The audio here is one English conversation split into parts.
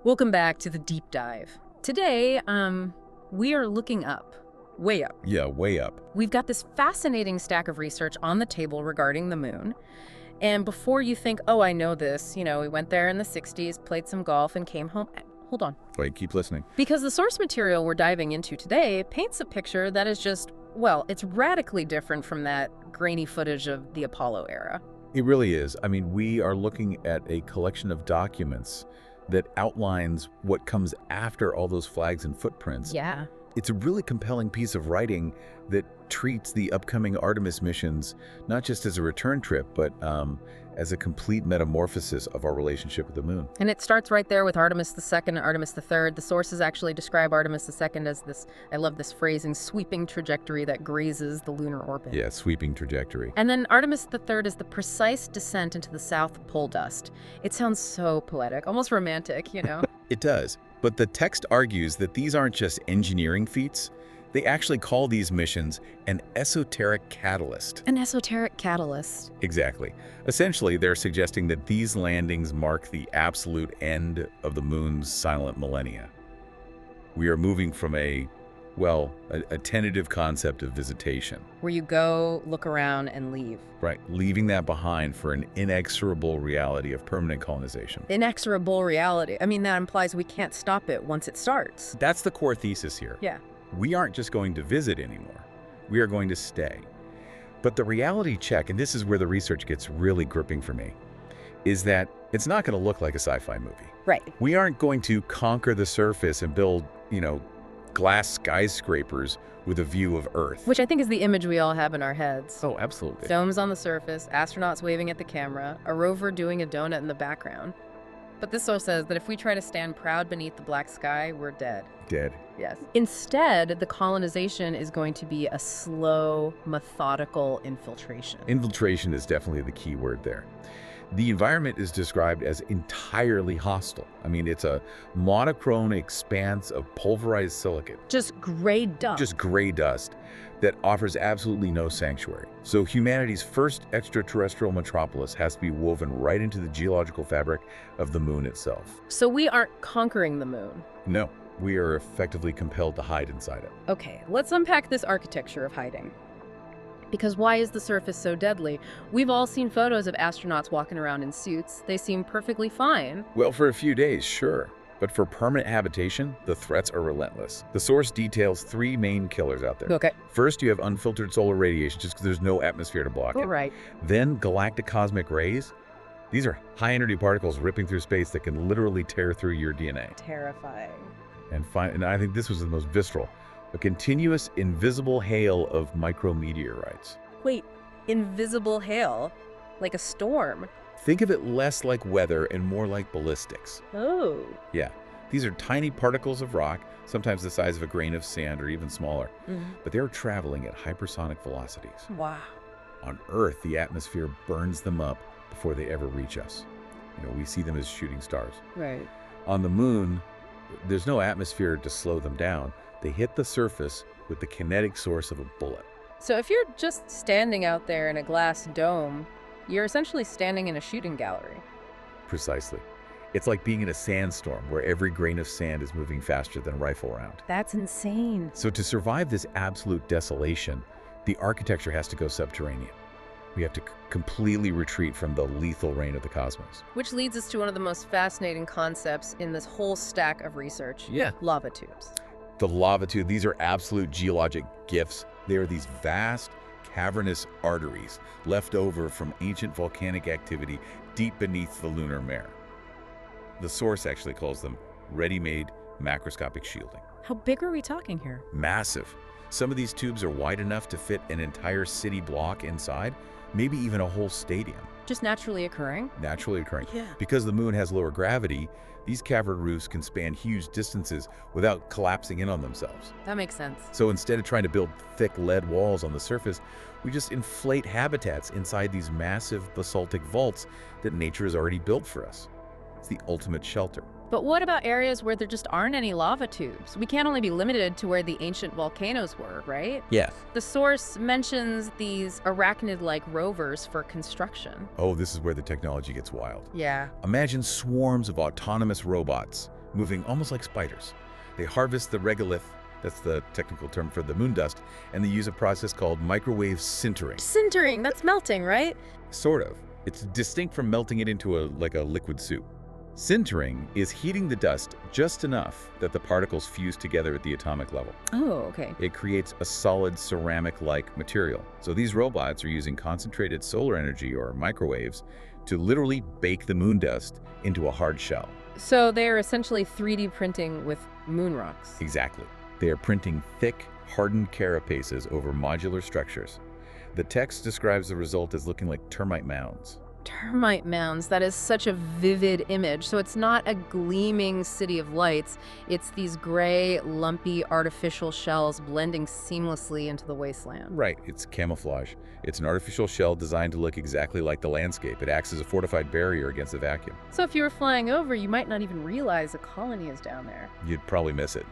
Welcome back to the deep dive. Today, we are looking up, way up. Yeah, way up. We've got this fascinating stack of research on the table regarding the moon. And before you think, oh, I know this, we went there in the 60s, played some golf, and came home. Hold on. Wait, keep listening. Because the source material we're diving into today paints a picture that is just, well, it's radically different from that grainy footage of the Apollo era. It really is. I mean, we are looking at a collection of documents that outlines what comes after all those flags and footprints. Yeah. It's a really compelling piece of writing that treats the upcoming Artemis missions not just as a return trip, but as a complete metamorphosis of our relationship with the moon. And it starts right there with Artemis II and Artemis III. The sources actually describe Artemis II as this, I love this phrasing, sweeping trajectory that grazes the lunar orbit. Yeah, sweeping trajectory. And then Artemis III is the precise descent into the South Pole dust. It sounds so poetic, almost romantic, It does. But the text argues that these aren't just engineering feats. They actually call these missions an esoteric catalyst. An esoteric catalyst. Exactly. Essentially, they're suggesting that these landings mark the absolute end of the moon's silent millennia. We are moving from a tentative concept of visitation. Where you go, look around, and leave. Right, leaving that behind for an inexorable reality of permanent colonization. Inexorable reality. I mean, that implies we can't stop it once it starts. That's the core thesis here. Yeah. We aren't just going to visit anymore. We are going to stay. But the reality check, and this is where the research gets really gripping for me, is that it's not going to look like a sci-fi movie. Right. We aren't going to conquer the surface and build, glass skyscrapers with a view of Earth. Which I think is the image we all have in our heads. Oh, absolutely. Domes on the surface, astronauts waving at the camera, a rover doing a donut in the background. But this source says that if we try to stand proud beneath the black sky, we're dead. Dead. Yes. Instead, the colonization is going to be a slow, methodical infiltration. Infiltration is definitely the key word there. The environment is described as entirely hostile. I mean, it's a monochrome expanse of pulverized silicate. Just gray dust. Just gray dust that offers absolutely no sanctuary. So humanity's first extraterrestrial metropolis has to be woven right into the geological fabric of the moon itself. So we aren't conquering the moon. No, we are effectively compelled to hide inside it. Okay, let's unpack this architecture of hiding. Because why is the surface so deadly? We've all seen photos of astronauts walking around in suits. They seem perfectly fine. Well, for a few days, sure. But for permanent habitation, the threats are relentless. The source details three main killers out there. Okay. First, you have unfiltered solar radiation just because there's no atmosphere to block it. Right. Then galactic cosmic rays. These are high-energy particles ripping through space that can literally tear through your DNA. Terrifying. And I think this was the most visceral. A continuous, invisible hail of micrometeorites. Wait, invisible hail? Like a storm? Think of it less like weather and more like ballistics. Oh. Yeah, these are tiny particles of rock, sometimes the size of a grain of sand or even smaller, but they're traveling at hypersonic velocities. Wow. On Earth, the atmosphere burns them up before they ever reach us. We see them as shooting stars. Right. On the moon, there's no atmosphere to slow them down. They hit the surface with the kinetic source of a bullet. So if you're just standing out there in a glass dome, you're essentially standing in a shooting gallery. Precisely. It's like being in a sandstorm where every grain of sand is moving faster than a rifle round. That's insane. So to survive this absolute desolation, the architecture has to go subterranean. We have to completely retreat from the lethal rain of the cosmos. Which leads us to one of the most fascinating concepts in this whole stack of research. Yeah. Lava tubes. The lava tube, these are absolute geologic gifts. They are these vast, cavernous arteries left over from ancient volcanic activity deep beneath the lunar mare. The source actually calls them ready-made macroscopic shielding. How big are we talking here? Massive. Some of these tubes are wide enough to fit an entire city block inside, maybe even a whole stadium. Just naturally occurring? Naturally occurring. Yeah. Because the moon has lower gravity, these cavern roofs can span huge distances without collapsing in on themselves. That makes sense. So instead of trying to build thick lead walls on the surface, we just inflate habitats inside these massive basaltic vaults that nature has already built for us. It's the ultimate shelter. But what about areas where there just aren't any lava tubes? We can't only be limited to where the ancient volcanoes were, right? Yeah. The source mentions these arachnid-like rovers for construction. Oh, this is where the technology gets wild. Yeah. Imagine swarms of autonomous robots moving almost like spiders. They harvest the regolith, that's the technical term for the moon dust, and they use a process called microwave sintering. Sintering, that's melting, right? Sort of. It's distinct from melting it into like a liquid soup. Sintering is heating the dust just enough that the particles fuse together at the atomic level. Oh, okay. It creates a solid ceramic-like material. So these robots are using concentrated solar energy, or microwaves, to literally bake the moon dust into a hard shell. So they're essentially 3D printing with moon rocks. Exactly. They are printing thick, hardened carapaces over modular structures. The text describes the result as looking like termite mounds. Termite mounds, that is such a vivid image. So it's not a gleaming city of lights. It's these gray, lumpy, artificial shells blending seamlessly into the wasteland. Right, it's camouflage. It's an artificial shell designed to look exactly like the landscape. It acts as a fortified barrier against the vacuum. So if you were flying over, you might not even realize a colony is down there. You'd probably miss it.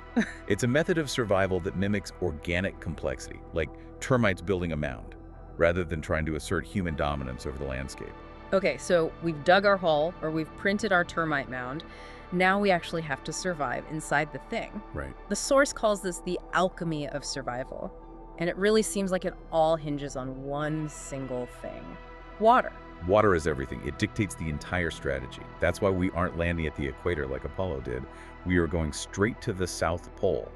It's a method of survival that mimics organic complexity, like termites building a mound, rather than trying to assert human dominance over the landscape. Okay, so we've dug our hole, or we've printed our termite mound. Now we actually have to survive inside the thing. Right. The source calls this the alchemy of survival. And it really seems like it all hinges on one single thing: water. Water is everything. It dictates the entire strategy. That's why we aren't landing at the equator like Apollo did. We are going straight to the South Pole,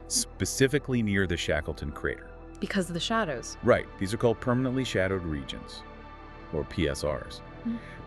specifically near the Shackleton crater. Because of the shadows. Right. These are called permanently shadowed regions, or PSRs.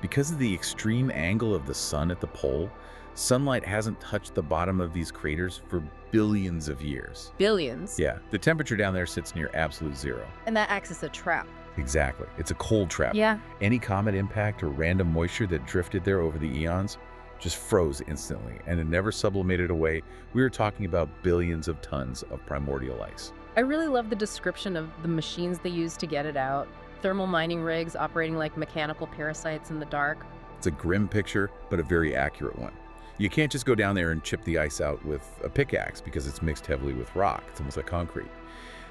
Because of the extreme angle of the sun at the pole, sunlight hasn't touched the bottom of these craters for billions of years. Billions? Yeah. The temperature down there sits near absolute zero. And that acts as a trap. Exactly. It's a cold trap. Yeah. Any comet impact or random moisture that drifted there over the eons just froze instantly, and it never sublimated away. We were talking about billions of tons of primordial ice. I really love the description of the machines they use to get it out. Thermal mining rigs operating like mechanical parasites in the dark. It's a grim picture, but a very accurate one. You can't just go down there and chip the ice out with a pickaxe because it's mixed heavily with rock. It's almost like concrete.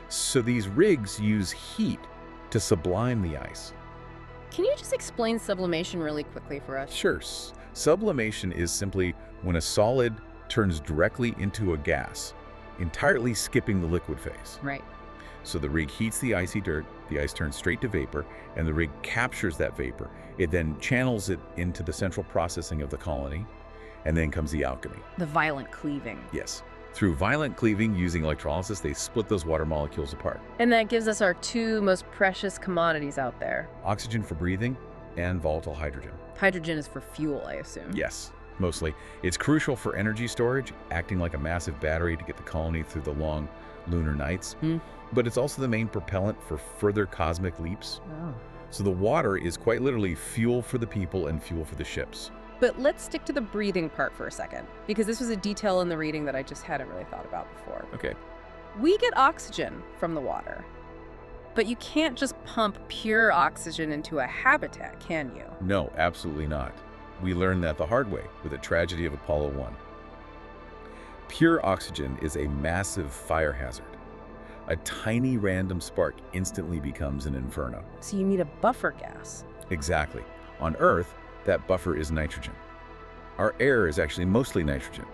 So these rigs use heat to sublime the ice. Can you just explain sublimation really quickly for us? Sure. Sublimation is simply when a solid turns directly into a gas, entirely skipping the liquid phase. Right. So the rig heats the icy dirt, the ice turns straight to vapor, and the rig captures that vapor. It then channels it into the central processing of the colony, and then comes the alchemy. The violent cleaving. Yes. Through violent cleaving using electrolysis, they split those water molecules apart. And that gives us our two most precious commodities out there. Oxygen for breathing and volatile hydrogen. Hydrogen is for fuel, I assume. Yes, mostly. It's crucial for energy storage, acting like a massive battery to get the colony through the long lunar nights. But it's also the main propellant for further cosmic leaps. Oh. So the water is quite literally fuel for the people and fuel for the ships. But let's stick to the breathing part for a second, because this was a detail in the reading that I just hadn't really thought about before. Okay. We get oxygen from the water, but you can't just pump pure oxygen into a habitat, can you? No, absolutely not. We learned that the hard way with the tragedy of Apollo 1. Pure oxygen is a massive fire hazard. A tiny random spark instantly becomes an inferno. So you need a buffer gas. Exactly. On Earth, that buffer is nitrogen. Our air is actually mostly nitrogen,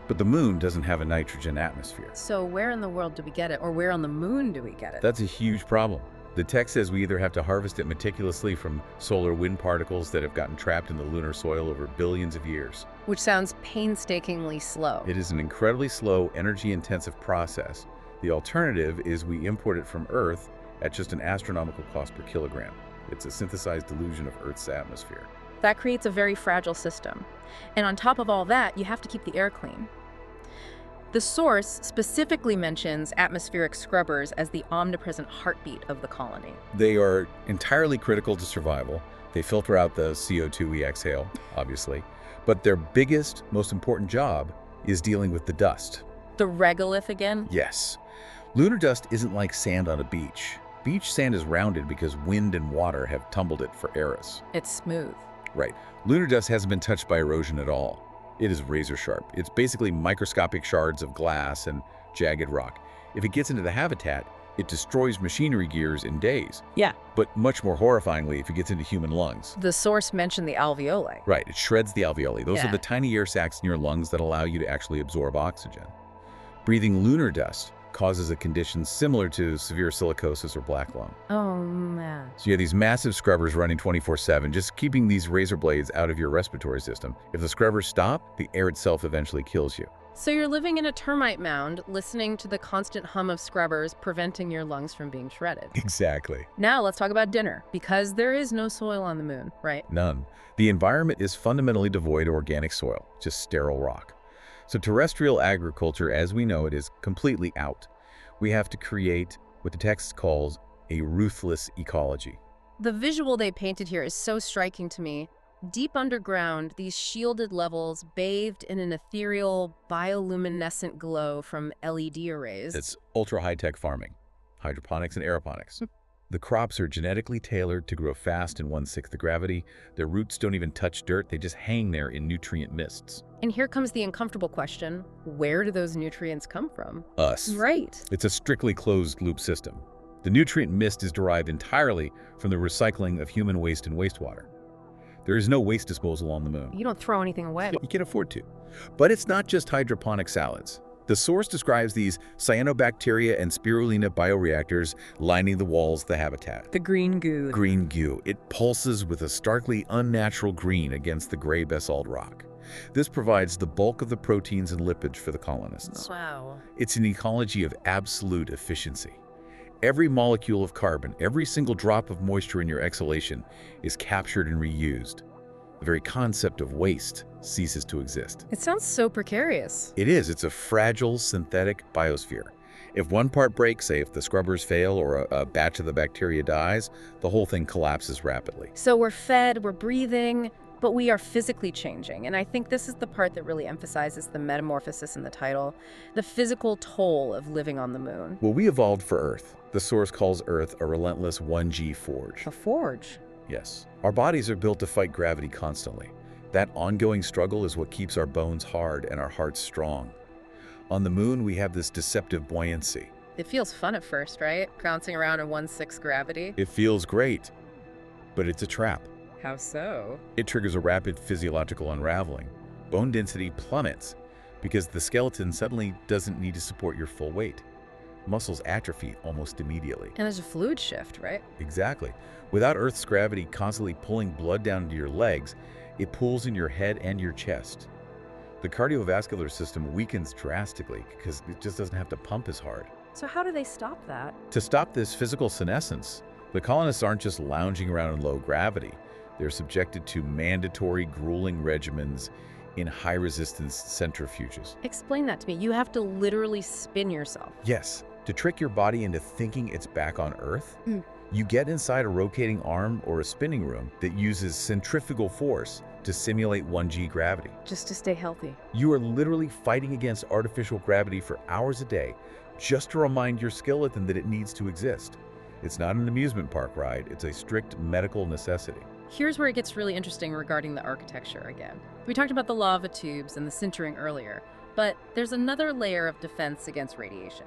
but the moon doesn't have a nitrogen atmosphere. So where in the world do we get it, or where on the moon do we get it? That's a huge problem. The text says we either have to harvest it meticulously from solar wind particles that have gotten trapped in the lunar soil over billions of years. Which sounds painstakingly slow. It is an incredibly slow, energy-intensive process. The alternative is we import it from Earth at just an astronomical cost per kilogram. It's a synthesized dilution of Earth's atmosphere. That creates a very fragile system. And on top of all that, you have to keep the air clean. The source specifically mentions atmospheric scrubbers as the omnipresent heartbeat of the colony. They are entirely critical to survival. They filter out the CO2 we exhale, obviously. But their biggest, most important job is dealing with the dust. The regolith again? Yes. Lunar dust isn't like sand on a beach. Beach sand is rounded because wind and water have tumbled it for eras. It's smooth. Right. Lunar dust hasn't been touched by erosion at all. It is razor sharp. It's basically microscopic shards of glass and jagged rock. If it gets into the habitat, It destroys machinery gears in days, Yeah. but much more horrifyingly if it gets into human lungs. The source mentioned the alveoli. Right, it shreds the alveoli. Those are Yeah. the tiny air sacs in your lungs that allow you to actually absorb oxygen. Breathing lunar dust causes a condition similar to severe silicosis or black lung. Oh, man. So you have these massive scrubbers running 24/7, just keeping these razor blades out of your respiratory system. If the scrubbers stop, the air itself eventually kills you. So you're living in a termite mound, listening to the constant hum of scrubbers, preventing your lungs from being shredded. Exactly. Now let's talk about dinner, because there is no soil on the moon, right? None. The environment is fundamentally devoid of organic soil, just sterile rock. So terrestrial agriculture, as we know it, is completely out. We have to create what the text calls a ruthless ecology. The visual they painted here is so striking to me. Deep underground, these shielded levels bathed in an ethereal, bioluminescent glow from LED arrays. It's ultra-high-tech farming, hydroponics and aeroponics. The crops are genetically tailored to grow fast in 1/6 the gravity. Their roots don't even touch dirt, they just hang there in nutrient mists. And here comes the uncomfortable question, where do those nutrients come from? Us. Right. It's a strictly closed-loop system. The nutrient mist is derived entirely from the recycling of human waste and wastewater. There is no waste disposal on the moon. You don't throw anything away. You can't afford to. But it's not just hydroponic salads. The source describes these cyanobacteria and spirulina bioreactors lining the walls of the habitat. The green goo. Green goo. It pulses with a starkly unnatural green against the gray basalt rock. This provides the bulk of the proteins and lipids for the colonists. Wow. It's an ecology of absolute efficiency. Every molecule of carbon, every single drop of moisture in your exhalation is captured and reused. The very concept of waste ceases to exist. It sounds so precarious. It is. It's a fragile synthetic biosphere. If one part breaks, say if the scrubbers fail or a batch of the bacteria dies, the whole thing collapses rapidly. So we're fed, we're breathing, but we are physically changing. And I think this is the part that really emphasizes the metamorphosis in the title, the physical toll of living on the moon. Well, we evolved for Earth. The source calls Earth a relentless 1G forge. A forge? Yes. Our bodies are built to fight gravity constantly. That ongoing struggle is what keeps our bones hard and our hearts strong. On the moon, we have this deceptive buoyancy. It feels fun at first, right? Bouncing around in 1/6 gravity. It feels great, but it's a trap. How so? It triggers a rapid physiological unraveling. Bone density plummets because the skeleton suddenly doesn't need to support your full weight. Muscles atrophy almost immediately. And there's a fluid shift, right? Exactly. Without Earth's gravity constantly pulling blood down into your legs, it pulls in your head and your chest. The cardiovascular system weakens drastically because it just doesn't have to pump as hard. So how do they stop that? To stop this physical senescence, the colonists aren't just lounging around in low gravity. They're subjected to mandatory grueling regimens in high-resistance centrifuges. Explain that to me. You have to literally spin yourself. Yes, to trick your body into thinking it's back on Earth, you get inside a rotating arm or a spinning room that uses centrifugal force to simulate 1G gravity. Just to stay healthy. You are literally fighting against artificial gravity for hours a day just to remind your skeleton that it needs to exist. It's not an amusement park ride, it's a strict medical necessity. Here's where it gets really interesting regarding the architecture again. We talked about the lava tubes and the sintering earlier, but there's another layer of defense against radiation.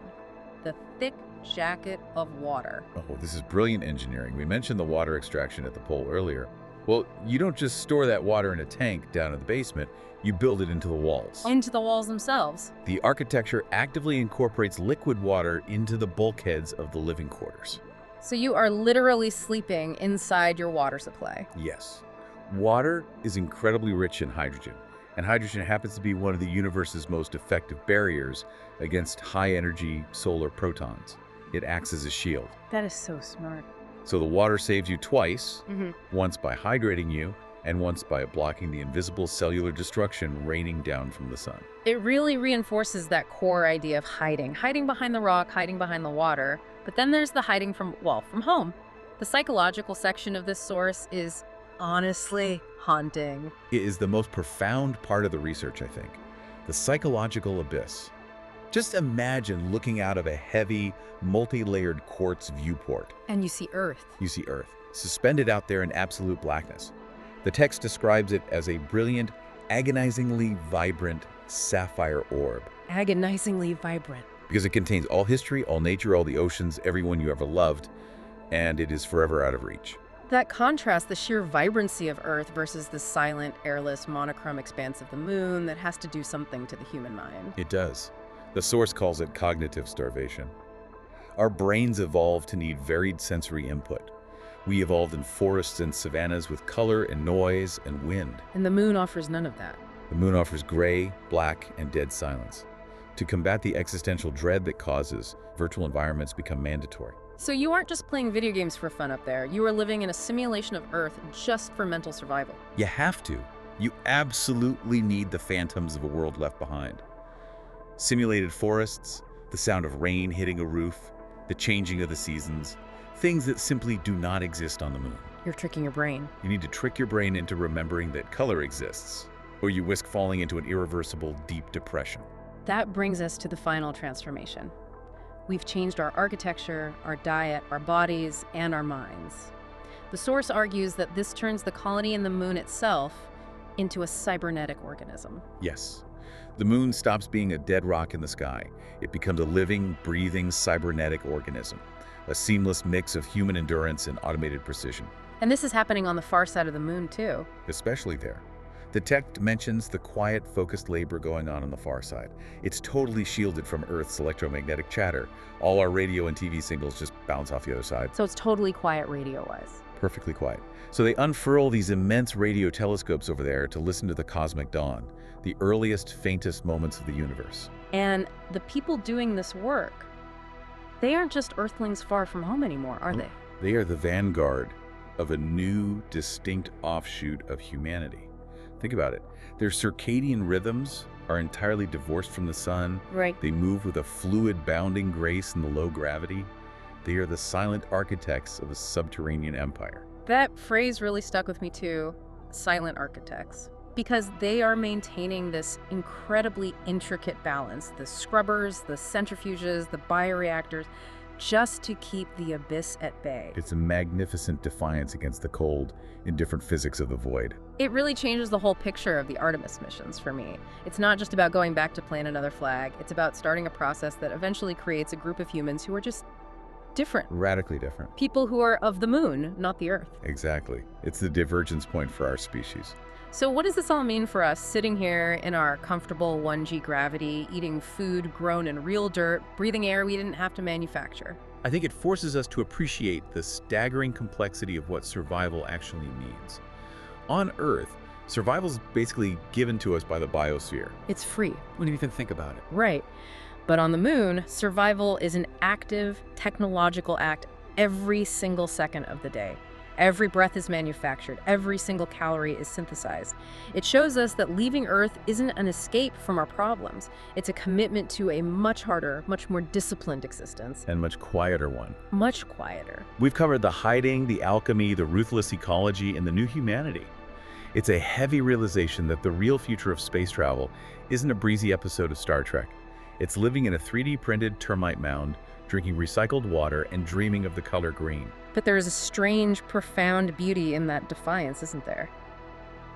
The thick jacket of water. Oh, this is brilliant engineering. We mentioned the water extraction at the pole earlier. Well, you don't just store that water in a tank down in the basement, you build it into the walls. Into the walls themselves. The architecture actively incorporates liquid water into the bulkheads of the living quarters. So you are literally sleeping inside your water supply. Yes. Water is incredibly rich in hydrogen, and hydrogen happens to be one of the universe's most effective barriers against high-energy solar protons. It acts as a shield. That is so smart. So the water saves you twice, once by hydrating you, and once by blocking the invisible cellular destruction raining down from the sun. It really reinforces that core idea of hiding. Hiding behind the rock, hiding behind the water. But then there's the hiding from home. The psychological section of this source is honestly haunting. It is the most profound part of the research, I think. The psychological abyss. Just imagine looking out of a heavy, multi-layered quartz viewport. And you see Earth. You see Earth, suspended out there in absolute blackness. The text describes it as a brilliant, agonizingly vibrant sapphire orb. Agonizingly vibrant. because it contains all history, all nature, all the oceans, everyone you ever loved, and it is forever out of reach. That contrasts the sheer vibrancy of Earth versus the silent, airless, monochrome expanse of the moon that has to do something to the human mind. It does. The source calls it cognitive starvation. Our brains evolved to need varied sensory input. We evolved in forests and savannas with color and noise and wind. And the moon offers none of that. The moon offers gray, black, and dead silence. To combat the existential dread that causes, virtual environments become mandatory. So you aren't just playing video games for fun up there. You are living in a simulation of Earth just for mental survival. You have to. You absolutely need the phantoms of a world left behind. Simulated forests, the sound of rain hitting a roof, the changing of the seasons, things that simply do not exist on the moon. You're tricking your brain. You need to trick your brain into remembering that color exists, or you risk falling into an irreversible, deep depression. That brings us to the final transformation. We've changed our architecture, our diet, our bodies, and our minds. The source argues that this turns the colony in the moon itself into a cybernetic organism. Yes. The moon stops being a dead rock in the sky. It becomes a living, breathing, cybernetic organism, a seamless mix of human endurance and automated precision. And this is happening on the far side of the moon, too. Especially there. The text mentions the quiet, focused labor going on the far side. It's totally shielded from Earth's electromagnetic chatter. All our radio and TV signals just bounce off the other side. So it's totally quiet radio-wise. Perfectly quiet. So they unfurl these immense radio telescopes over there to listen to the cosmic dawn, the earliest, faintest moments of the universe. And the people doing this work, they aren't just Earthlings far from home anymore, are they? They are the vanguard of a new, distinct offshoot of humanity. Think about it. Their circadian rhythms are entirely divorced from the sun. Right. They move with a fluid, bounding grace in the low gravity. They are the silent architects of a subterranean empire. That phrase really stuck with me too, silent architects, because they are maintaining this incredibly intricate balance, the scrubbers, the centrifuges, the bioreactors, just to keep the abyss at bay. It's a magnificent defiance against the cold, indifferent physics of the void. It really changes the whole picture of the Artemis missions for me. It's not just about going back to plant another flag. It's about starting a process that eventually creates a group of humans who are just different. Radically different. People who are of the moon, not the Earth. Exactly. It's the divergence point for our species. So what does this all mean for us sitting here in our comfortable 1G gravity, eating food grown in real dirt, breathing air we didn't have to manufacture? I think it forces us to appreciate the staggering complexity of what survival actually means. On Earth, survival is basically given to us by the biosphere. It's free. When you even think about it. Right. But on the moon, survival is an active technological act every single second of the day. Every breath is manufactured. Every single calorie is synthesized. It shows us that leaving Earth isn't an escape from our problems. It's a commitment to a much harder, much more disciplined existence. And much quieter one. Much quieter. We've covered the hiding, the alchemy, the ruthless ecology, and the new humanity. It's a heavy realization that the real future of space travel isn't a breezy episode of Star Trek. It's living in a 3D printed termite mound, drinking recycled water, and dreaming of the color green. But there is a strange, profound beauty in that defiance, isn't there?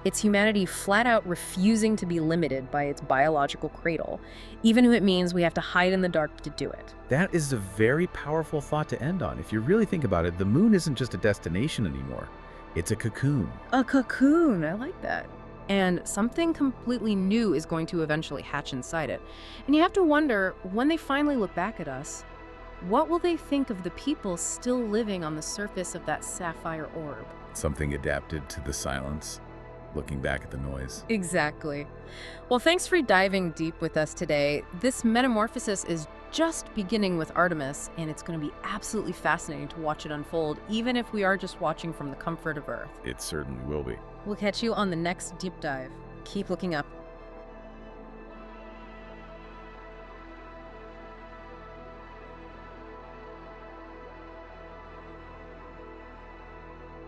It's humanity flat out refusing to be limited by its biological cradle, even if it means we have to hide in the dark to do it. That is a very powerful thought to end on. If you really think about it, the moon isn't just a destination anymore. It's a cocoon. A cocoon, I like that. And something completely new is going to eventually hatch inside it. And you have to wonder, when they finally look back at us, what will they think of the people still living on the surface of that sapphire orb? Something adapted to the silence, looking back at the noise. Exactly. Well, thanks for diving deep with us today. This metamorphosis is just beginning with Artemis, and it's going to be absolutely fascinating to watch it unfold, even if we are just watching from the comfort of Earth. It certainly will be. We'll catch you on the next deep dive. Keep looking up.